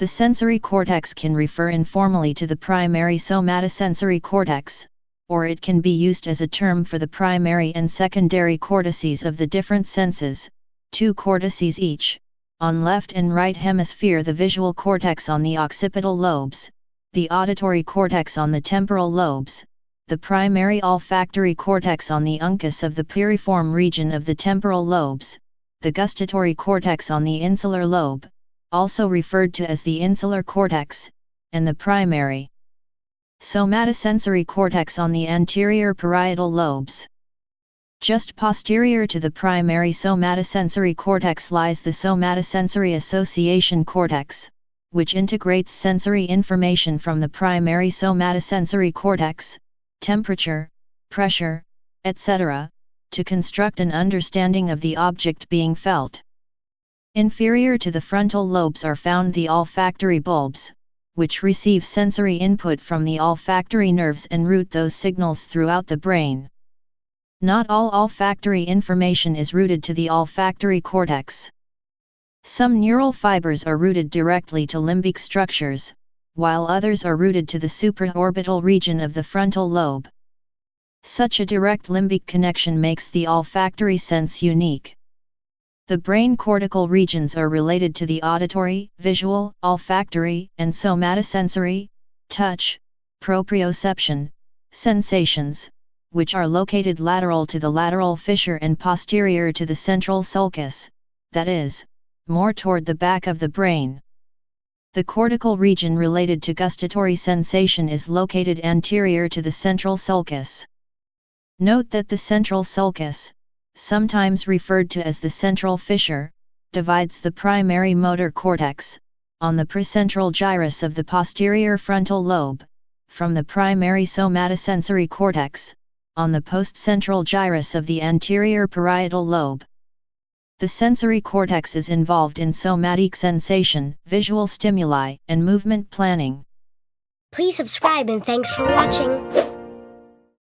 The sensory cortex can refer informally to the primary somatosensory cortex, or it can be used as a term for the primary and secondary cortices of the different senses, 2 cortices each, on left and right hemisphere, the visual cortex on the occipital lobes, the auditory cortex on the temporal lobes, the primary olfactory cortex on the uncus of the piriform region of the temporal lobes, the gustatory cortex on the insular lobe, also referred to as the insular cortex, and the primary somatosensory cortex on the anterior parietal lobes. Just posterior to the primary somatosensory cortex lies the somatosensory association cortex, which integrates sensory information from the primary somatosensory cortex, temperature, pressure, etc., to construct an understanding of the object being felt. Inferior to the frontal lobes are found the olfactory bulbs, which receive sensory input from the olfactory nerves and route those signals throughout the brain. Not all olfactory information is routed to the olfactory cortex. Some neural fibers are routed directly to limbic structures, while others are routed to the supraorbital region of the frontal lobe. Such a direct limbic connection makes the olfactory sense unique. The brain cortical regions are related to the auditory, visual, olfactory, and somatosensory, touch, proprioception, sensations, which are located lateral to the lateral fissure and posterior to the central sulcus, that is, more toward the back of the brain. The cortical region related to gustatory sensation is located anterior to the central sulcus. Note that the central sulcus, sometimes referred to as the central fissure, divides the primary motor cortex, on the precentral gyrus of the posterior frontal lobe, from the primary somatosensory cortex, on the postcentral gyrus of the anterior parietal lobe. The sensory cortex is involved in somatic sensation, visual stimuli, and movement planning. Please subscribe and thanks for watching.